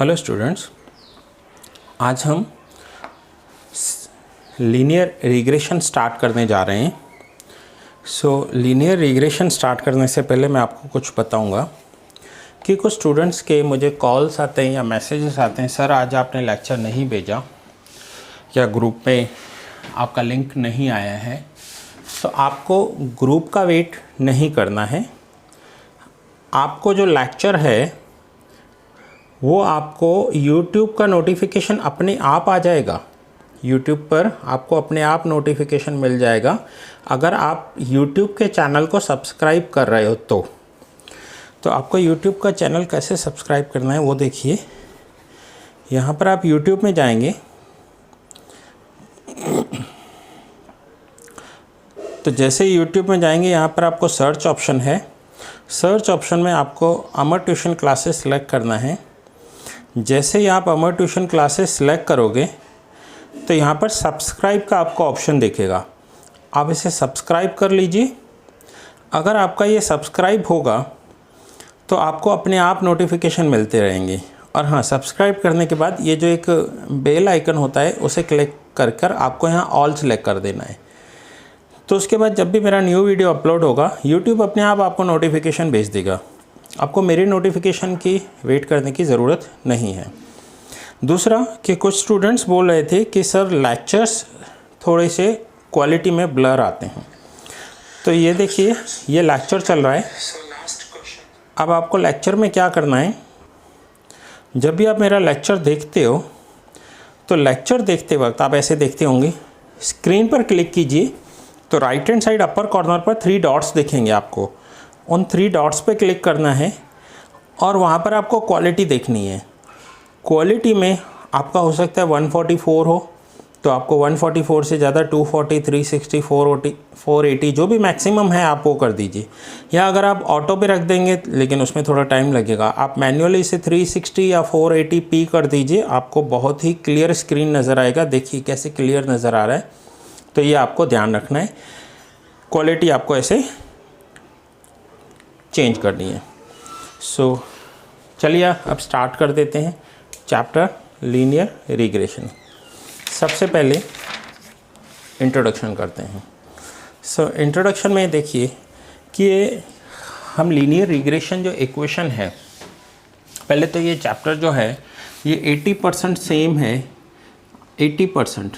Hello students, आज हम linear regression start करने जा रहे हैं। लीनियर रिग्रेशन स्टार्ट करने से पहले मैं आपको कुछ बताऊंगा कि कुछ स्टूडेंट्स के मुझे कॉल्स आते हैं या मैसेजेस आते हैं, सर आज आपने लेक्चर नहीं भेजा या ग्रुप में आपका लिंक नहीं आया है। तो आपको ग्रुप का वेट नहीं करना है। आपको जो लेक्चर है वो आपको YouTube का नोटिफिकेशन अपने आप आ जाएगा। YouTube पर आपको अपने आप नोटिफिकेशन मिल जाएगा अगर आप YouTube के चैनल को सब्सक्राइब कर रहे हो तो आपको YouTube का चैनल कैसे सब्सक्राइब करना है वो देखिए। यहाँ पर आप YouTube में जाएंगे तो जैसे YouTube में जाएंगे यहाँ पर आपको सर्च ऑप्शन है। सर्च ऑप्शन में आपको अमर ट्यूशन क्लासेस सेलेक्ट करना है। जैसे ही आप अमर ट्यूशन क्लासेस सेलेक्ट करोगे तो यहाँ पर सब्सक्राइब का आपको ऑप्शन दिखेगा। आप इसे सब्सक्राइब कर लीजिए। अगर आपका ये सब्सक्राइब होगा तो आपको अपने आप नोटिफिकेशन मिलते रहेंगे। और हाँ, सब्सक्राइब करने के बाद ये जो एक बेल आइकन होता है उसे क्लिक कर आपको यहाँ ऑल सेलेक्ट कर देना है। तो उसके बाद जब भी मेरा न्यू वीडियो अपलोड होगा यूट्यूब अपने आप आपको नोटिफिकेशन भेज देगा। आपको मेरी नोटिफिकेशन की वेट करने की ज़रूरत नहीं है। दूसरा कि कुछ स्टूडेंट्स बोल रहे थे कि सर लेक्चर्स थोड़े से क्वालिटी में ब्लर आते हैं। तो ये देखिए, ये लेक्चर चल रहा है। अब आपको लेक्चर में क्या करना है, जब भी आप मेरा लेक्चर देखते हो तो लेक्चर देखते वक्त आप ऐसे देखते होंगे, स्क्रीन पर क्लिक कीजिए तो right hand side upper corner पर 3 डॉट्स दिखेंगे। आपको उन 3 डॉट्स पे क्लिक करना है और वहाँ पर आपको क्वालिटी देखनी है। क्वालिटी में आपका हो सकता है 144 हो तो आपको 144 से ज़्यादा 240, 360, 480 जो भी मैक्सिमम है आप वो कर दीजिए। या अगर आप ऑटो पे रख देंगे लेकिन उसमें थोड़ा टाइम लगेगा, आप मैन्युअली इसे 360 या 480p कर दीजिए। आपको बहुत ही क्लियर स्क्रीन नज़र आएगा। देखिए कैसे क्लियर नज़र आ रहा है। तो ये आपको ध्यान रखना है, क्वालिटी आपको ऐसे चेंज करनी है। चलिए अब स्टार्ट कर देते हैं चैप्टर लीनियर रिग्रेशन। सबसे पहले इंट्रोडक्शन करते हैं। इंट्रोडक्शन में देखिए कि हम लीनियर रिग्रेशन जो इक्वेशन है, पहले तो ये चैप्टर जो है ये 80% सेम है, 80%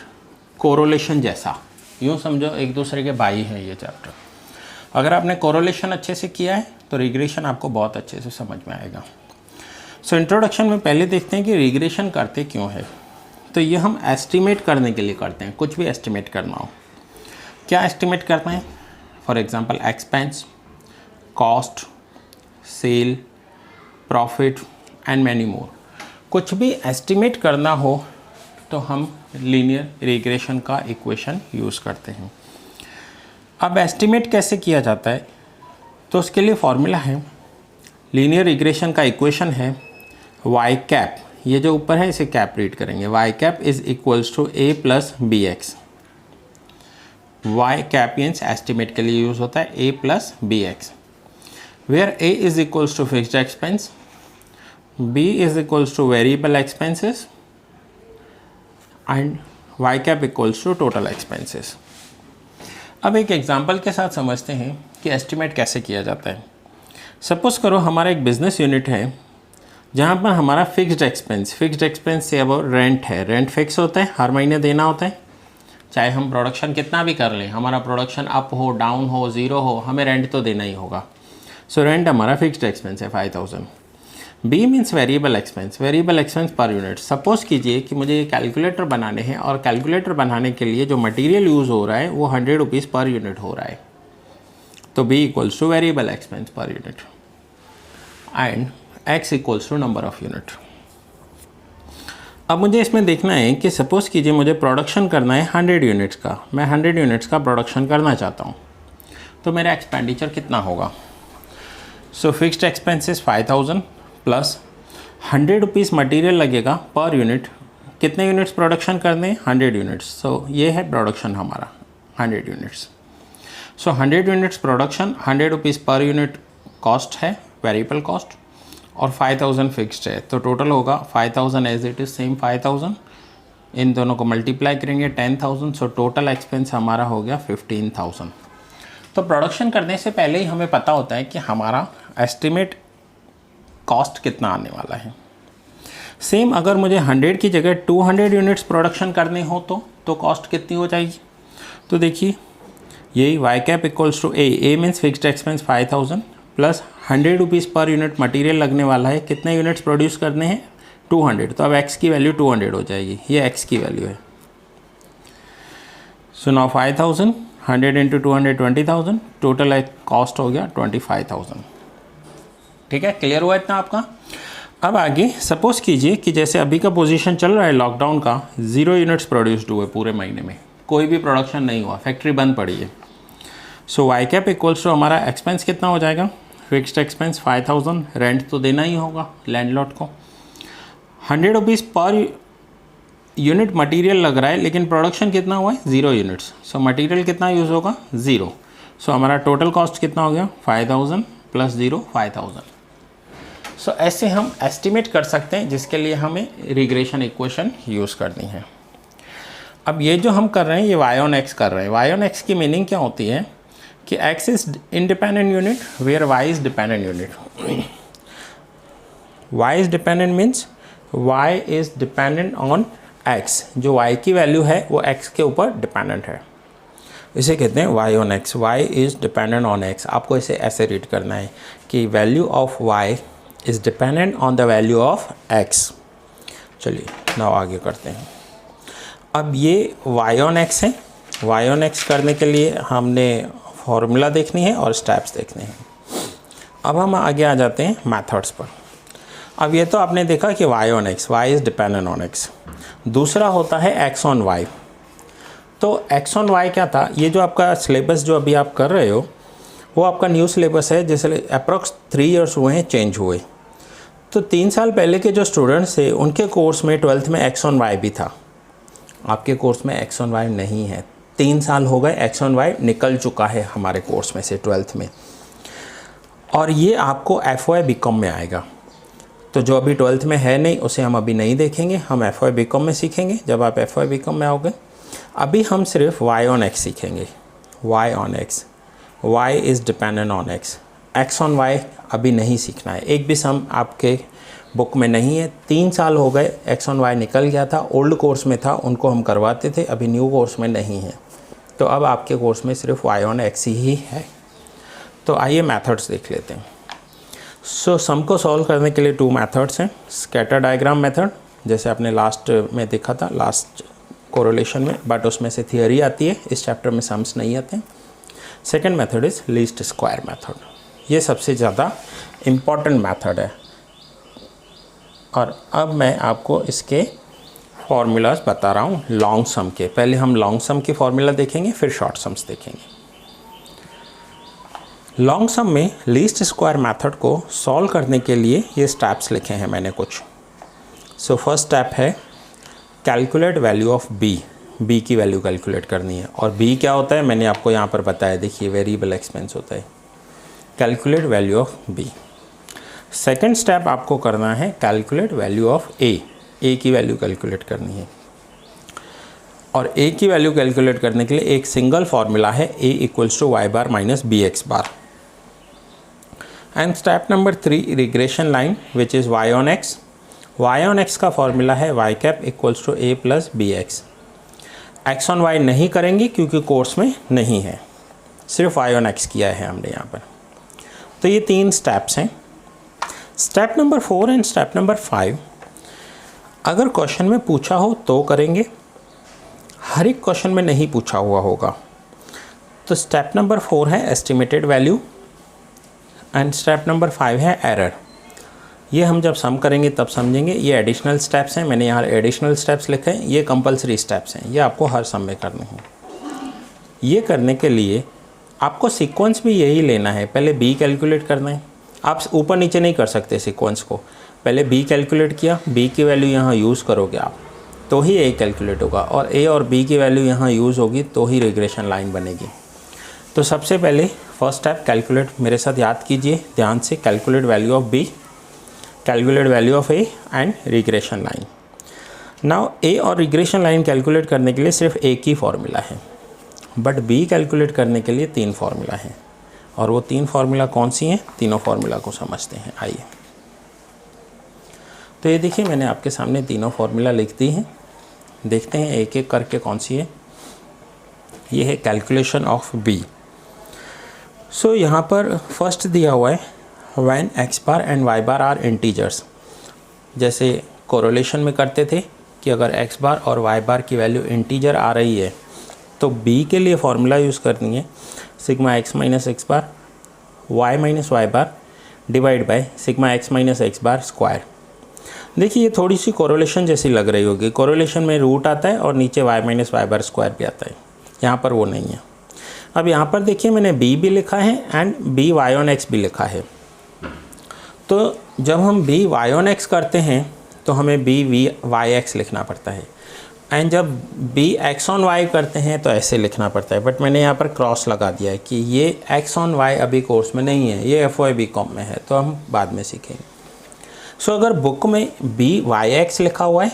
कोरोलेशन जैसा, यूँ समझो एक दूसरे के भाई हैं ये चैप्टर। अगर आपने कोरोलेशन अच्छे से किया है तो रिग्रेशन आपको बहुत अच्छे से समझ में आएगा। इंट्रोडक्शन में पहले देखते हैं कि रिग्रेशन करते क्यों है। तो ये हम एस्टिमेट करने के लिए करते हैं, कुछ भी एस्टिमेट करना हो। क्या एस्टिमेट करना है? For example expense, cost, sale, profit and many more. कुछ भी एस्टिमेट करना हो तो हम लीनियर रिग्रेशन का इक्वेशन यूज़ करते हैं। अब एस्टिमेट कैसे किया जाता है तो उसके लिए फॉर्मूला है, लीनियर रिग्रेशन का इक्वेशन है y कैप, ये जो ऊपर है इसे कैप रीड करेंगे, y cap is equals to a plus B X. y cap means estimate के लिए यूज़ होता है a plus B X, where a is equals to fixed expense, b is equals to variable expenses and y cap equals to total expenses. अब एक example के साथ समझते हैं कि एस्टिमेट कैसे किया जाता है। सपोज़ करो हमारा एक बिज़नेस यूनिट है जहाँ पर हमारा फिक्स्ड एक्सपेंस से अब रेंट है। रेंट फिक्स होता है, हर महीने देना होता है। चाहे हम प्रोडक्शन कितना भी कर लें, हमारा प्रोडक्शन अप हो, डाउन हो, ज़ीरो हो, हमें रेंट तो देना ही होगा। रेंट हमारा फिक्स्ड एक्सपेंस है 5000। B means variable expense per unit. Suppose कीजिए कि मुझे ये कैलकुलेटर बनाने हैं और कैलकुलेटर बनाने के लिए जो मटेरियल यूज़ हो रहा है वो 100 रुपीज़ पर यूनिट हो रहा है। तो B equals to variable expense per unit and X equals to number of unit. अब मुझे इसमें देखना है कि सपोज़ कीजिए मुझे प्रोडक्शन करना है 100 यूनिट्स का, मैं 100 यूनिट्स का प्रोडक्शन करना चाहता हूँ, तो मेरा एक्सपेंडिचर कितना होगा। Fixed expenses 5000 plus 100 rupees material लगेगा पर यूनिट। कितने यूनिट्स प्रोडक्शन करने हैं? 100 यूनिट्स। ये है प्रोडक्शन हमारा 100 units. 100 units production, 100 rupees per unit cost है, वेरिएबल कॉस्ट, और 5000 फिक्स्ड है, तो टोटल होगा 5000 एज इट इज़ सेम 5000, इन दोनों को मल्टीप्लाई करेंगे 10,000, सो टोटल एक्सपेंस हमारा हो गया 15,000। तो प्रोडक्शन करने से पहले ही हमें पता होता है कि हमारा एस्टिमेट कॉस्ट कितना आने वाला है। सेम अगर मुझे 100 की जगह 200 यूनिट्स प्रोडक्शन करने हो तो कॉस्ट कितनी हो जाएगी। तो देखिए यही Y cap equals to A means fixed expense 5000 plus 100 rupees per unit material लगने वाला है। कितने यूनिट्स प्रोड्यूस करने हैं 200, तो अब एक्स की वैल्यू 200 हो जाएगी, ये एक्स की वैल्यू है। So now 5000 100 into 200 20,000, total cost हो गया 25,000। ठीक है, क्लियर हुआ इतना आपका। अब आगे सपोज कीजिए कि जैसे अभी का पोजीशन चल रहा है लॉकडाउन का, 0 यूनिट्स प्रोड्यूस्ड हुए पूरे महीने में, कोई भी प्रोडक्शन नहीं हुआ, फैक्ट्री बंद पड़ी है। सो वाई कैप इक्वल्स टू हमारा एक्सपेंस कितना हो जाएगा, फिक्स्ड एक्सपेंस 5000, रेंट तो देना ही होगा लैंडलॉर्ड को, 100 रुपीज़ पर यूनिट मटेरियल लग रहा है, लेकिन प्रोडक्शन कितना हुआ है 0 यूनिट्स, सो मटेरियल कितना यूज़ होगा 0, सो हमारा टोटल कॉस्ट कितना हो गया 5000 प्लस 0 5000। सो ऐसे हम एस्टिमेट कर सकते हैं, जिसके लिए हमें रिग्रेशन इक्वेशन यूज़ करनी है। अब ये जो हम कर रहे हैं ये वाई ऑन एक्स कर रहे हैं। वाई ऑन एक्स की मीनिंग क्या होती है कि X is independent unit where Y is dependent unit. Y is dependent means Y is dependent on X, जो वाई की वैल्यू है वो एक्स के ऊपर डिपेंडेंट है, इसे कहते हैं Y on X. Y is dependent on X, आपको इसे ऐसे रीड करना है कि value of Y is dependent on the value of X. चलिए नाउ आगे करते हैं। अब ये वाई ऑन एक्स है, वाई ऑन एक्स करने के लिए हमने फॉर्मूला देखनी है और स्टेप्स देखने हैं। अब हम आगे आ जाते हैं मेथड्स पर। अब ये तो आपने देखा कि Y on X, Y is dependent on X. दूसरा होता है एक्स ऑन वाई। तो एक्स ऑन वाई क्या था, ये जो आपका सिलेबस जो अभी आप कर रहे हो वो आपका न्यू सिलेबस है, जैसे अप्रॉक्स 3 इयर्स हुए हैं चेंज हुए। तो 3 साल पहले के जो स्टूडेंट्स थे उनके कोर्स में 12th में एक्स ऑन वाई भी था, आपके कोर्स में एक्स ऑन वाई नहीं है। 3 साल हो गए, एक्स ऑन वाई निकल चुका है हमारे कोर्स में से 12th में, और ये आपको एफ वाई बी कॉम में आएगा। तो जो अभी 12th में है नहीं उसे हम अभी नहीं देखेंगे, हम एफ वाई बी कॉम में सीखेंगे जब आप एफ वाई बी कॉम में आओगे। अभी हम सिर्फ वाई ऑन एक्स सीखेंगे। Y on X, Y is dependent on X. X on Y अभी नहीं सीखना है, एक भी सम आपके बुक में नहीं है। 3 साल हो गए, एक्स ऑन वाई निकल गया था, ओल्ड कोर्स में था, उनको हम करवाते थे, अभी न्यू कोर्स में नहीं है। तो अब आपके कोर्स में सिर्फ वाई ऑन एक्स ही है। तो आइए मेथड्स देख लेते हैं। सो सम को सॉल्व करने के लिए 2 मेथड्स हैं। स्कैटर डायग्राम मेथड, जैसे आपने लास्ट में देखा था, लास्ट कोरिलेशन में, बट उसमें से थियरी आती है, इस चैप्टर में सम्स नहीं आते। Second method is least square method, ये सबसे ज़्यादा इम्पॉर्टेंट मेथड है। और अब मैं आपको इसके फॉर्मूलाज बता रहा हूँ लॉन्ग सम के। पहले हम लॉन्ग सम के फॉर्मूला देखेंगे, फिर शॉर्ट सम्स देखेंगे। लॉन्ग सम में लीस्ट स्क्वायर मेथड को सॉल्व करने के लिए ये स्टेप्स लिखे हैं मैंने कुछ। So first step is calculate value of B. B की वैल्यू कैलकुलेट करनी है, और बी क्या होता है मैंने आपको यहाँ पर बताया, देखिए वेरिएबल एक्सपेंस होता है। Calculate value of B. Second step आपको करना है calculate value of A. A की वैल्यू कैलकुलेट करनी है, और ए की वैल्यू कैलकुलेट करने के लिए एक सिंगल फॉर्मूला है, A equals to Y bar minus B X bar. And step number 3 regression line which is Y on X. Y on X का फॉर्मूला है Y cap equals to A plus B X. X on Y नहीं करेंगे क्योंकि course में नहीं है, सिर्फ Y on x किया है हमने यहाँ पर। तो ये 3 स्टेप्स हैं। Step number 4 and step number 5 अगर क्वेश्चन में पूछा हो तो करेंगे, हर एक क्वेश्चन में नहीं पूछा हुआ होगा। तो स्टेप नंबर 4 है estimated value, and step number 5 है एरर। ये हम जब सम करेंगे तब समझेंगे। ये एडिशनल स्टेप्स हैं, मैंने यहाँ एडिशनल स्टेप्स लिखे हैं, ये कंपलसरी स्टेप्स हैं, ये आपको हर सम में करने हैं। ये करने के लिए आपको सीक्वेंस भी यही लेना है, पहले बी कैलकुलेट करना है। आप ऊपर नीचे नहीं कर सकते सीक्वेंस को, पहले बी कैलकुलेट किया, बी की वैल्यू यहाँ यूज़ करोगे आप तो ही ए कैलकुलेट होगा, और ए और बी की वैल्यू यहाँ यूज़ होगी तो ही रिग्रेशन लाइन बनेगी। तो सबसे पहले फर्स्ट स्टेप कैलकुलेट, मेरे साथ याद कीजिए ध्यान से, calculate value of B. Calculate value of A and regression line. Now A और रिग्रेशन लाइन कैलकुलेट करने के लिए सिर्फ एक ही फार्मूला है, बट बी कैलकुलेट करने के लिए 3 फार्मूला हैं। और वो 3 फार्मूला कौन सी हैं, तीनों फार्मूला को समझते हैं। आइए, तो ये देखिए मैंने आपके सामने तीनों फार्मूला लिख दी हैं। देखते हैं एक एक करके कौन सी है। ये है कैलकुलेशन ऑफ बी। सो यहाँ पर फर्स्ट दिया हुआ है when X bar and Y bar are integers. जैसे कोरिलेशन में करते थे कि अगर एक्स बार और वाई बार की वैल्यू इंटीजर आ रही है तो बी के लिए फार्मूला यूज़ करनी है sigma X minus X bar Y minus Y bar divide by sigma X minus X bar square. देखिए ये थोड़ी सी कोरिलेशन जैसी लग रही होगी। कोरिलेशन में रूट आता है और नीचे Y minus Y bar square भी आता है, यहाँ पर वो नहीं है। अब यहाँ पर देखिए मैंने बी भी लिखा है and B Y on X भी लिखा है। तो जब हम बी वाई ऑन एक्स करते हैं तो हमें बी वी वाई एक्स लिखना पड़ता है, एंड जब बी एक्स ऑन वाई करते हैं तो ऐसे लिखना पड़ता है। बट मैंने यहाँ पर क्रॉस लगा दिया है कि ये एक्स ऑन वाई अभी कोर्स में नहीं है, ये एफ वाई बी कॉम में है, तो हम बाद में सीखेंगे। सो अगर बुक में बी वाई एक्स लिखा हुआ है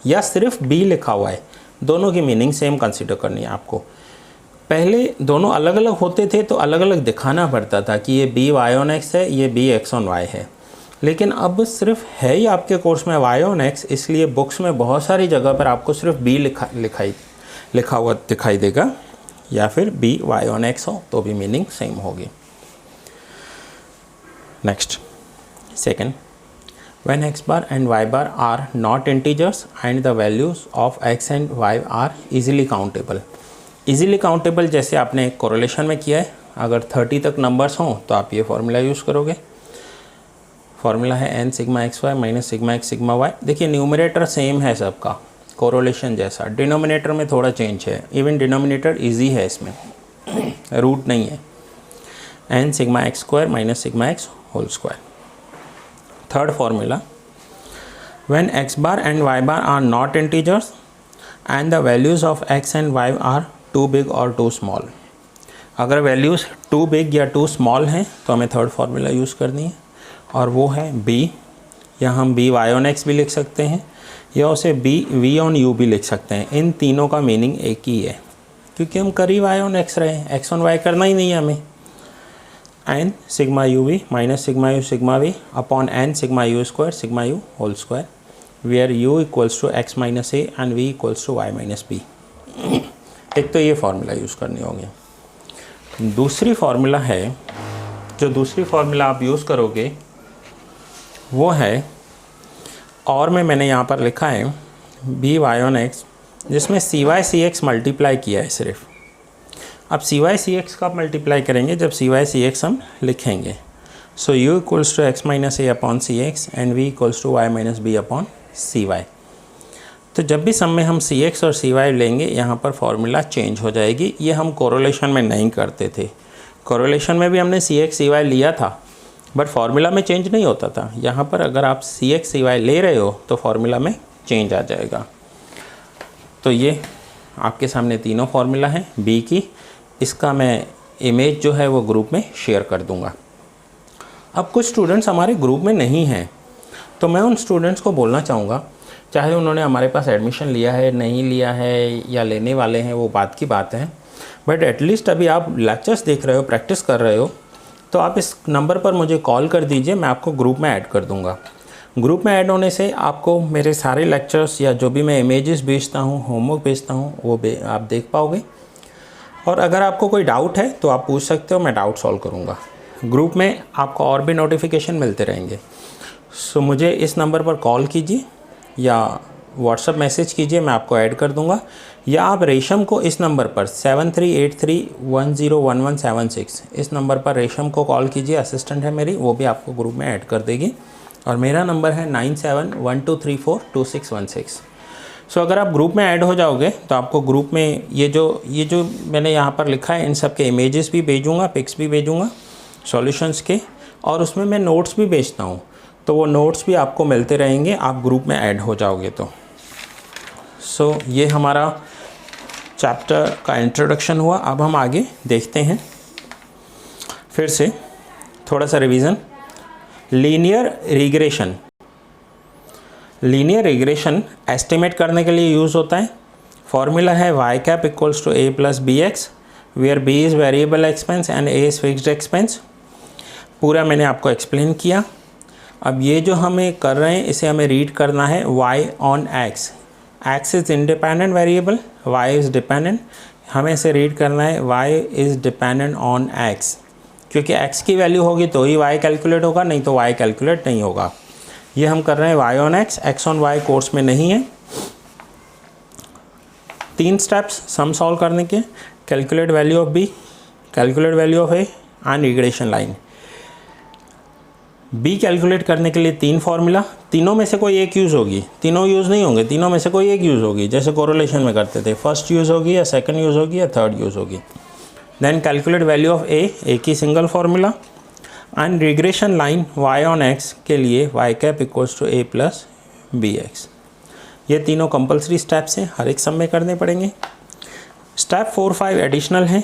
या सिर्फ बी लिखा हुआ है, दोनों की मीनिंग सेम कंसिडर करनी है आपको। पहले दोनों अलग अलग होते थे तो अलग अलग दिखाना पड़ता था कि ये बी वाई ऑन एक्स है, ये बी एक्स ऑन वाई है। लेकिन अब सिर्फ है ही आपके कोर्स में वाई ऑन एक्स, इसलिए बुक्स में बहुत सारी जगह पर आपको सिर्फ बी लिखा हुआ दिखाई देगा, या फिर बी वाई ऑन एक्स हो तो भी मीनिंग सेम होगी। Next, second, when x bar and y bar are not integers and the values of x and y are easily countable। easily countable जैसे आपने correlation में किया है, अगर 30 तक नंबर्स हों तो आप ये फार्मूला यूज़ करोगे। फार्मूला है n sigma X Y minus sigma X sigma Y. देखिए न्यूमरेटर सेम है सबका, कोरिलेशन जैसा। डिनोमिनेटर में थोड़ा चेंज है, इवन डिनोमिनेटर इजी है, इसमें रूट नहीं है। n sigma X square minus sigma X whole square. Third formula, when x bar and y bar are not integers and the values of x and y are too big or too small। अगर values to big या to small हैं तो हमें third formula use करनी है, और वो है b। या हम b y on x भी लिख सकते हैं या उसे b v on u भी लिख सकते हैं। इन तीनों का मीनिंग एक ही है, क्योंकि हम कर ही y on x रहे हैं, x on y करना ही नहीं है हमें। n sigma U V minus sigma U sigma V upon n sigma U square sigma U whole square, where u equals to x minus A and v equals to y minus B. एक तो ये formula use करनी होगी। दूसरी formula है, जो दूसरी formula आप यूज़ करोगे वो है, और मैंने यहाँ पर लिखा है बी वाई ऑन एक्स, जिसमें सी वाई सी एक्स मल्टीप्लाई किया है सिर्फ। अब सी वाई सी एक्स का आप मल्टीप्लाई करेंगे जब सी वाई सी एक्स हम लिखेंगे। So U equals to X minus A upon C X and V equals to Y minus B upon C Y. तो जब भी सम में हम सी एक्स और सी वाई लेंगे, यहाँ पर फॉर्मूला चेंज हो जाएगी। ये हम कोरिलेशन में नहीं करते थे। कोरिलेशन में भी हमने सी एक्स सी वाई लिया था, बट फार्मूला में चेंज नहीं होता था। यहाँ पर अगर आप सी एक्स सी वाई ले रहे हो तो फार्मूला में चेंज आ जाएगा। तो ये आपके सामने तीनों फार्मूला हैं बी की। इसका मैं इमेज जो है वो ग्रुप में शेयर कर दूंगा। अब कुछ स्टूडेंट्स हमारे ग्रुप में नहीं हैं, तो मैं उन स्टूडेंट्स को बोलना चाहूँगा, चाहे उन्होंने हमारे पास एडमिशन लिया है, नहीं लिया है या लेने वाले हैं, वो बात की बात है, बट एटलीस्ट अभी आप लेक्चर्स देख रहे हो, प्रैक्टिस कर रहे हो, तो आप इस नंबर पर मुझे कॉल कर दीजिए, मैं आपको ग्रुप में ऐड कर दूँगा। ग्रुप में ऐड होने से आपको मेरे सारे लेक्चर्स या जो भी मैं इमेजेस भेजता हूँ, होमवर्क भेजता हूँ, वो आप देख पाओगे। और अगर आपको कोई डाउट है तो आप पूछ सकते हो, मैं डाउट सॉल्व करूँगा। ग्रुप में आपको और भी नोटिफिकेशन मिलते रहेंगे। सो मुझे इस नंबर पर कॉल कीजिए या व्हाट्सअप मैसेज कीजिए, मैं आपको ऐड कर दूँगा। या आप रेशम को इस नंबर पर 7383101176 इस नंबर पर रेशम को कॉल कीजिए, असिस्टेंट है मेरी, वो भी आपको ग्रुप में ऐड कर देगी। और मेरा नंबर है 9712342616। सो अगर आप ग्रुप में ऐड हो जाओगे तो आपको ग्रुप में ये जो मैंने यहाँ पर लिखा है, इन सब के इमेजेस भी भेजूँगा, पिक्स भी भेजूँगा सॉल्यूशंस के, और उसमें मैं नोट्स भी भेजता हूँ, तो वो नोट्स भी आपको मिलते रहेंगे आप ग्रुप में ऐड हो जाओगे तो। सो ये हमारा चैप्टर का इंट्रोडक्शन हुआ। अब हम आगे देखते हैं। फिर से थोड़ा सा रिवीजन। लीनियर रिग्रेशन एस्टिमेट करने के लिए यूज़ होता है। फॉर्मूला है Y cap equals to A plus B X, where B is variable expense and A is fixed expense. पूरा मैंने आपको एक्सप्लेन किया। अब ये जो हमें कर रहे हैं इसे हमें रीड करना है y on x। x is independent variable, y is dependent. हमें इसे रीड करना है y is dependent on x, क्योंकि x की वैल्यू होगी तो ही y कैलकुलेट होगा, नहीं तो y कैलकुलेट नहीं होगा। ये हम कर रहे हैं y on x on y course में नहीं है। 3 स्टेप्स सम सॉल्व करने के। Calculate value of b, calculate value of a and regression line. B calculate करने के लिए 3 फार्मूला, तीनों में से कोई एक यूज़ होगी, तीनों यूज़ नहीं होंगे, तीनों में से कोई एक यूज़ होगी। जैसे कोरिलेशन में करते थे, फर्स्ट यूज़ होगी या सेकंड यूज़ होगी या थर्ड यूज़ होगी। Then calculate value of A की single formula and regression line Y on X के लिए Y cap equals to A plus B X. ये तीनों कंपलसरी स्टेप्स हैं, हर एक सम में करने पड़ेंगे। स्टेप 4, 5 एडिशनल हैं।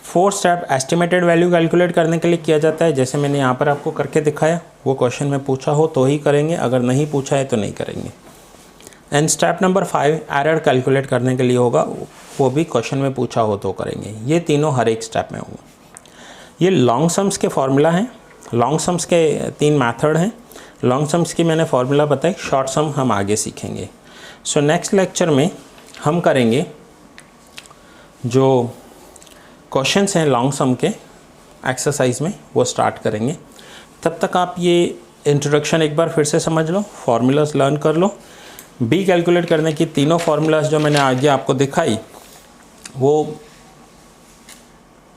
4 स्टेप एस्टिमेटेड वैल्यू कैलकुलेट करने के लिए किया जाता है, जैसे मैंने यहाँ पर आपको करके दिखाया। वो क्वेश्चन में पूछा हो तो ही करेंगे, अगर नहीं पूछा है तो नहीं करेंगे। And step number 5 error calculate करने के लिए होगा, वो भी क्वेश्चन में पूछा हो तो करेंगे। ये तीनों हर एक स्टेप में होंगे। ये लॉन्ग सम्स के फॉर्मूला हैं। लॉन्ग सम्स के 3 मेथड हैं। लॉन्ग सम्स की मैंने फार्मूला बताई, शॉर्ट सम हम आगे सीखेंगे। सो नेक्स्ट लेक्चर में हम करेंगे जो क्वेश्चंस हैं लॉन्ग सम के एक्सरसाइज में, वो स्टार्ट करेंगे। तब तक आप ये इंट्रोडक्शन एक बार फिर से समझ लो, फार्मूलाज लर्न कर लो। बी कैलकुलेट करने की तीनों फार्मूलाज जो मैंने आगे आपको दिखाई वो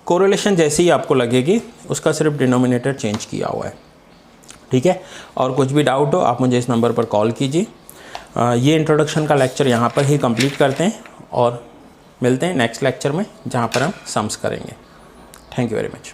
कोरिलेशन जैसी ही आपको लगेगी, उसका सिर्फ डिनोमिनेटर चेंज किया हुआ है। ठीक है, और कुछ भी डाउट हो आप मुझे इस नंबर पर कॉल कीजिए। ये इंट्रोडक्शन का लेक्चर यहाँ पर ही कंप्लीट करते हैं और मिलते हैं नेक्स्ट लेक्चर में, जहाँ पर हम सम्स करेंगे। Thank you very much.